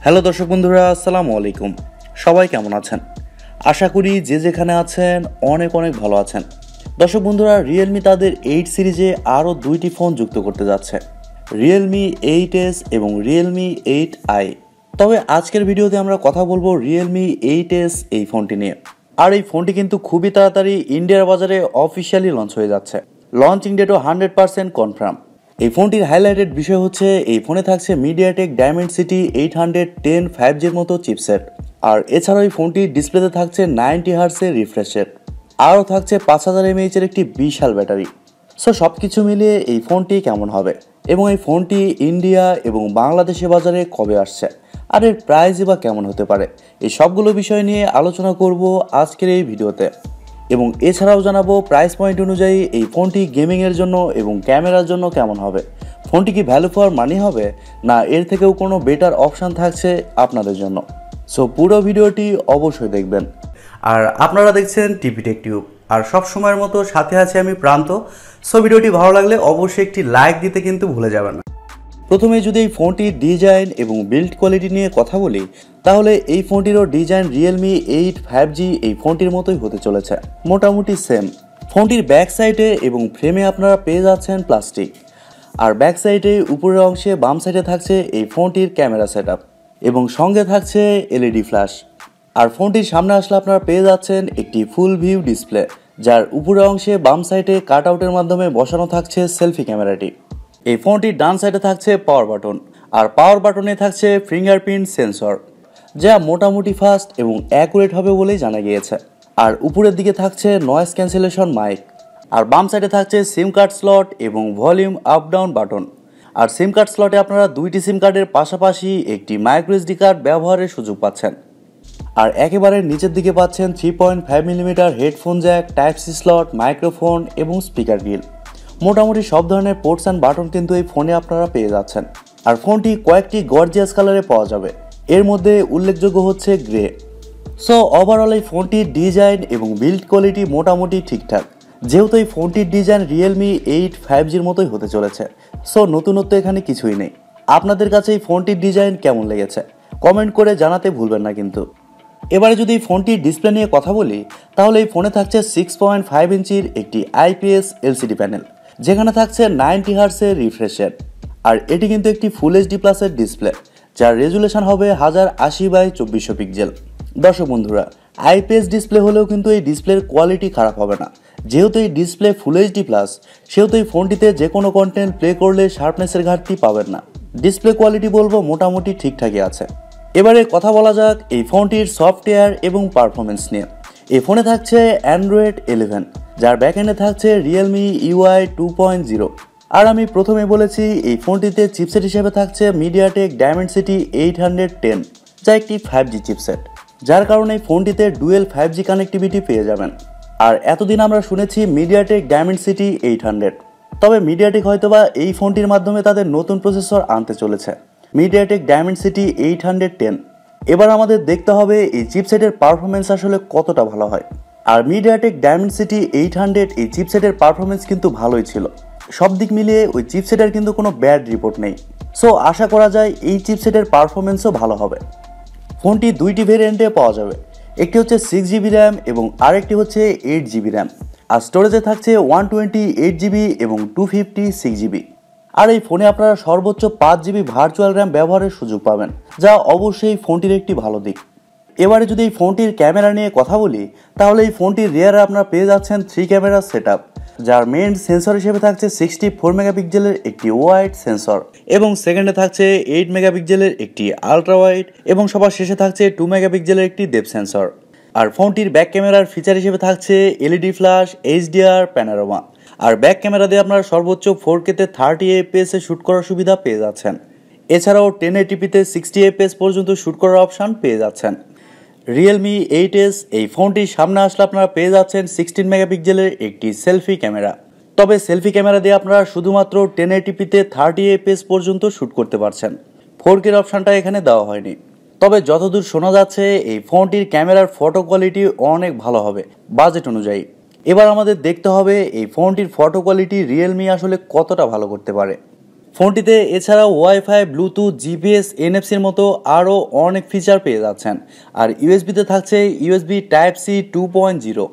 Hello দর্শক বন্ধুরা, আসসালামু আলাইকুম। সবাই কেমন আছেন? আশা করি যে যেখানে আছেন অনেক ভালো আছেন। দর্শক বন্ধুরা, রিয়েলমি তাদের 8 সিরিজে আরও দুইটি ফোন যুক্ত করতে যাচ্ছে, রিয়েলমি 8S এবং রিয়েলমি 8i। তবে আজকের ভিডিওতে আমরা কথা বলবো রিয়েলমি 8S এই ফোনটি নিয়ে। আর এই ফোনটি কিন্তু খুবই তাড়াতাড়ি ইন্ডিয়ার বাজারে অফিসিয়ালি লঞ্চ হয়ে যাচ্ছে। লঞ্চিং ডেটও 100% কনফার্ম। এই ফোনটির হাইলাইটেড বিষয় হচ্ছে এই ফোনে থাকছে মিডিয়াটেক ডায়মেনসিটি 810 5G'র মতো চিপসেট। আর এছাড়াও এই ফোনটির ডিসপ্লেতে থাকছে 90 হার্টজের রিফ্রেশ রেট, আরও থাকছে 5000 mAh এর একটি বিশাল ব্যাটারি। সো সব কিছু মিলিয়ে এই ফোনটি কেমন হবে এবং এই ফোনটি ইন্ডিয়া এবং বাংলাদেশে বাজারে কবে আসছে আর এর প্রাইসই বা কেমন হতে পারে, এই সবগুলো বিষয় নিয়ে আলোচনা করব আজকের এই ভিডিওতে। এবং এছাড়াও জানাবো প্রাইস পয়েন্ট অনুযায়ী এই ফোনটি গেমিংয়ের জন্য এবং ক্যামেরার জন্য কেমন হবে, ফোনটি কি ভ্যালু ফর মানি হবে না এর থেকেও কোনো বেটার অপশান থাকছে আপনাদের জন্য। সো পুরো ভিডিওটি অবশ্যই দেখবেন। আর আপনারা দেখছেন টিভি টেক টিউব, আর সব সময়ের মতো সাথে আছে আমি প্রান্ত। সো ভিডিওটি ভালো লাগলে অবশ্যই একটি লাইক দিতে কিন্তু ভুলে যাবেন না। প্রথমে যদি এই ফোনটির ডিজাইন এবং বিল্ড কোয়ালিটি নিয়ে কথা বলি, তাহলে এই ফোনটিরও ডিজাইন রিয়েলমি 8 5G এই ফোনটির মতোই হতে চলেছে, মোটামুটি সেম। ফোনটির ব্যাক সাইডে এবং ফ্রেমে আপনারা পেয়ে যাচ্ছেন প্লাস্টিক, আর ব্যাক সাইডে উপরের অংশে বাম সাইডে থাকছে এই ফোনটির ক্যামেরা সেটআপ এবং সঙ্গে থাকছে এলইডি ফ্ল্যাশ। আর ফোনটির সামনে আসলে আপনারা পেয়ে যাচ্ছেন একটি ফুল ভিউ ডিসপ্লে, যার উপরের অংশে বাম সাইডে কাট আউটের মাধ্যমে বসানো থাকছে সেলফি ক্যামেরাটি। এই ফোনটির ডান সাইডে থাকছে পাওয়ার বাটন, আর পাওয়ার বাটনে থাকছে ফিঙ্গারপ্রিন্ট সেন্সর, যা মোটামুটি ফাস্ট এবং অ্যাকুরেট হবে বলেই জানা গিয়েছে। আর উপরের দিকে থাকছে নয়েজ ক্যান্সেলেশন মাইক, আর বাম সাইডে থাকছে সিম কার্ড স্লট এবং ভলিউম আপ ডাউন বাটন। আর সিম কার্ড স্লটে আপনারা দুইটি সিম কার্ডের পাশাপাশি একটি মাইক্রো এসডি কার্ড ব্যবহারের সুযোগ পাচ্ছেন। আর একেবারে নিচের দিকে পাচ্ছেন 3.5mm headphone jack, type C slot, microphone এবং স্পিকার গ্রিল। মোটামুটি সব ধরনের পোর্টস অ্যান্ড বাটন কিন্তু এই ফোনে আপনারা পেয়ে যাচ্ছেন। আর ফোনটি কয়েকটি গর্জিয়াস কালারে পাওয়া যাবে, এর মধ্যে উল্লেখযোগ্য হচ্ছে গ্রে। সো ওভারঅল এই ফোনটির ডিজাইন এবং বিল্ড কোয়ালিটি মোটামুটি ঠিকঠাক, যেহেতু এই ফোনটির ডিজাইন রিয়েলমি 8 5G'র মতোই হতে চলেছে। সো নতুনত্ব এখানে কিছুই নেই। আপনাদের কাছে এই ফোনটির ডিজাইন কেমন লেগেছে কমেন্ট করে জানাতে ভুলবেন না কিন্তু। এবারে যদি এই ফোনটির ডিসপ্লে নিয়ে কথা বলি, তাহলে এই ফোনে থাকছে 6.5 ইঞ্চির একটি IPS LCD প্যানেল, যেখানে থাকছে 90 হার্টজের রিফ্রেশ রেট। আর এটি কিন্তু একটি ফুল এইচডি প্লাসের ডিসপ্লে, যার রেজুলেশন হবে 1080x2400 পিক্সেল। দর্শক বন্ধুরা, IPS ডিসপ্লে হলেও কিন্তু এই ডিসপ্লের কোয়ালিটি খারাপ হবে না। যেহেতু এই ডিসপ্লে ফুল এইচডি প্লাস, সেহেতু এই ফোনটিতে যে কোনো কন্টেন্ট প্লে করলে শার্পনেসের ঘাটতি পাবেন না। ডিসপ্লে কোয়ালিটি বলবো মোটামুটি ঠিকঠাকই আছে। এবারে কথা বলা যাক এই ফোনটির সফটওয়্যার এবং পারফরমেন্স নিয়ে। এই ফোনে থাকছে অ্যান্ড্রয়েড 11, যার ব্যাকএন্ডে থাকছে রিয়েলমি UI 2.0। আর আমি প্রথমে বলেছি এই ফোনটিতে চিপসেট হিসেবে থাকছে মিডিয়াটেক ডায়মেনসিটি 810, যা একটি 5G চিপসেট, যার কারণে এই ফোনটিতে ডুয়েল 5G কানেক্টিভিটি পেয়ে যাবেন। আর এতদিন আমরা শুনেছি মিডিয়াটেক ডায়মেনসিটি 800, তবে মিডিয়াটেক হয়তোবা এই ফোনটির মাধ্যমে তাদের নতুন প্রসেসর আনতে চলেছে, মিডিয়াটেক ডায়মেনসিটি 810। এবার আমাদের দেখতে হবে এই চিপসেটের পারফরমেন্স আসলে কতটা ভালো হয়। আর মিডিয়াটেক ডায়মেনসিটি 800 এই চিপসেটের পারফরমেন্স কিন্তু ভালোই ছিল, সব দিক মিলিয়ে ওই চিপসেটের কিন্তু কোনো ব্যাড রিপোর্ট নেই। সো আশা করা যায় এই চিপসেটের পারফরমেন্সও ভালো হবে। ফোনটি দুইটি ভেরিয়েন্টে পাওয়া যাবে, একটি হচ্ছে 6GB র্যাম এবং আরেকটি হচ্ছে 8GB র্যাম। আর স্টোরেজে থাকছে 128GB এবং 256GB। আর এই ফোনে আপনারা সর্বোচ্চ 5GB ভার্চুয়াল র্যাম ব্যবহারের সুযোগ পাবেন, যা অবশ্যই ফোনটির একটি ভালো দিক। এবারে যদি এই ফোনটির ক্যামেরা নিয়ে কথা বলি, তাহলে এই ফোনটির রিয়ারে আপনারা পেয়ে যাচ্ছেন 3 ক্যামেরা সেটআপ, যার মেইন সেন্সর হিসেবে থাকছে 64 মেগাপিক্সেলের একটি ওয়াইড সেন্সর এবং সেকেন্ডে থাকছে 8 মেগাপিক্সেলের একটি আলট্রা ওয়াইড এবং সবার শেষে থাকছে 2 মেগাপিক্সেলের একটি ডেপথ সেন্সর। আর ফোনটির ব্যাক ক্যামেরার ফিচার হিসেবে থাকছে এলইডি ফ্ল্যাশ, HDR, প্যানোরামা। আর ব্যাক ক্যামেরা দিয়ে আপনারা সর্বোচ্চ 4Kতে 30 fps এ শ্যুট করার সুবিধা পেয়ে যাচ্ছেন। এছাড়াও 1080pতে 60 fps পর্যন্ত শ্যুট করার অপশান পেয়ে যাচ্ছেন। রিয়েলমি 8S এই ফোনটির সামনে আসলে আপনারা পেয়ে যাচ্ছেন 16 মেগাপিক্সেলের একটি সেলফি ক্যামেরা, তবে সেলফি ক্যামেরা দিয়ে আপনারা শুধুমাত্র 1080pতে 30 fps পর্যন্ত শ্যুট করতে পারছেন, 4K অপশানটা এখানে দেওয়া হয়নি। তবে যতদূর শোনা যাচ্ছে এই ফোনটির ক্যামেরার ফটো কোয়ালিটি অনেক ভালো হবে বাজেট অনুযায়ী। এবার আমাদের দেখতে হবে এই ফোনটির ফটো কোয়ালিটি রিয়েলমি আসলে কতটা ভালো করতে পারে। ফোনটিতে এছাড়াও ওয়াইফাই, ব্লুটুথ, জিপিএস, এনএফসির মতো আরও অনেক ফিচার পেয়ে যাচ্ছেন। আর ইউএসবিতে থাকছে ইউএসবি টাইপ সি 2.0।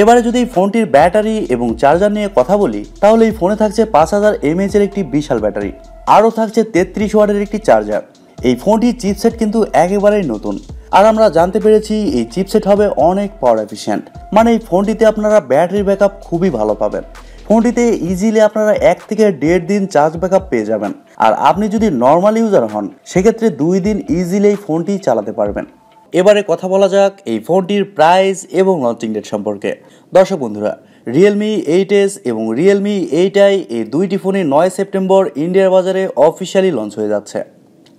এবারে যদি ফোনটির ব্যাটারি এবং চার্জার নিয়ে কথা বলি, তাহলে এই ফোনে থাকছে 5000 mAh এর একটি বিশাল ব্যাটারি, আরও থাকছে 33 ওয়াটের একটি চার্জার। এই ফোনটির চিপসেট কিন্তু একেবারেই নতুন, আর আমরা জানতে পেরেছি এই চিপসেট হবে অনেক পাওয়ার এফিশিয়েন্ট, মানে এই ফোনটিতে আপনারা ব্যাটারি ব্যাকআপ খুবই ভালো পাবেন। ফোনটিতে ইজিলি আপনারা 1 থেকে 1.5 দিন চার্জ ব্যাকআপ পেয়ে যাবেন। আর আপনি যদি নর্মাল ইউজার হন, সেক্ষেত্রে 2 দিন ইজিলি এই ফোনটি চালাতে পারবেন। এবারে কথা বলা যাক এই ফোনটির প্রাইস এবং লঞ্চিং ডেট সম্পর্কে। দর্শক বন্ধুরা, Realme 8s এবং Realme 8i এই দুইটি ফোনই 9 সেপ্টেম্বর ইন্ডিয়ার বাজারে অফিসিয়ালি লঞ্চ হয়ে যাচ্ছে।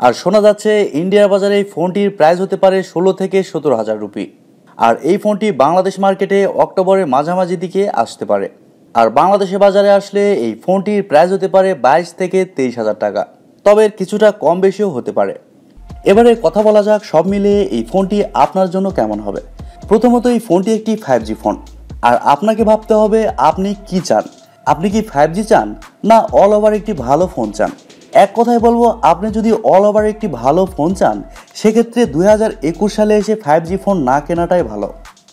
আর শোনা যাচ্ছে ইন্ডিয়ার বাজারে এই ফোনটির প্রাইস হতে পারে 16 থেকে 17,000 রুপি। আর এই ফোনটি বাংলাদেশ মার্কেটে অক্টোবরের মাঝামাঝি দিকে আসতে পারে। আর বাংলাদেশের বাজারে আসলে এই ফোনটির প্রাইস হতে পারে 22 থেকে 23,000 টাকা, তবে কিছুটা কম বেশিও হতে পারে। এবারে কথা বলা যাক সব মিলিয়ে এই ফোনটি আপনার জন্য কেমন হবে। প্রথমত, এই ফোনটি একটি 5G ফোন, আর আপনাকে ভাবতে হবে আপনি কি চান। আপনি কি 5G চান, না অল ওভার একটি ভালো ফোন চান? এক কথায় বলবো, আপনি যদি অল ওভার একটি ভালো ফোন চান, সেক্ষেত্রে 2021 সালে এসে 5G ফোন না কেনাটাই ভালো।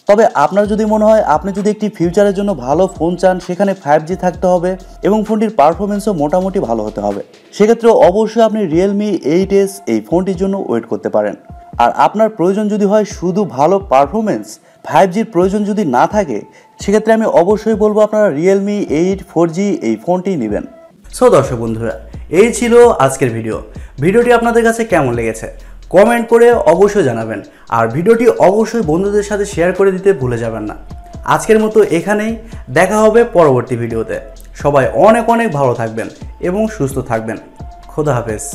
তবে আপনার যদি মনে হয় আপনি যদি একটি ফিউচারের জন্য ভালো ফোন চান, সেখানে 5G থাকতে হবে এবং ফোনটির পারফরমেন্সও মোটামুটি ভালো হতে হবে, সেক্ষেত্রে অবশ্যই আপনি Realme 8s এই ফোনটির জন্য ওয়েট করতে পারেন। আর আপনার প্রয়োজন যদি হয় শুধু ভালো পারফরমেন্স, 5Gর প্রয়োজন যদি না থাকে, সেক্ষেত্রে আমি অবশ্যই বলবো আপনারা Realme 8 4G এই ফোনটি নেবেন। সো দর্শক বন্ধুরা, এই ছিল আজকের ভিডিওটি আপনাদের কাছে কেমন লেগেছে কমেন্ট করে অবশ্যই জানাবেন। আর ভিডিওটি অবশ্যই বন্ধুদের সাথে শেয়ার করে দিতে ভুলে যাবেন না। আজকের মতো এখানেই, দেখা হবে পরবর্তী ভিডিওতে। সবাই অনেক অনেক ভালো থাকবেন এবং সুস্থ থাকবেন। খোদা হাফেজ।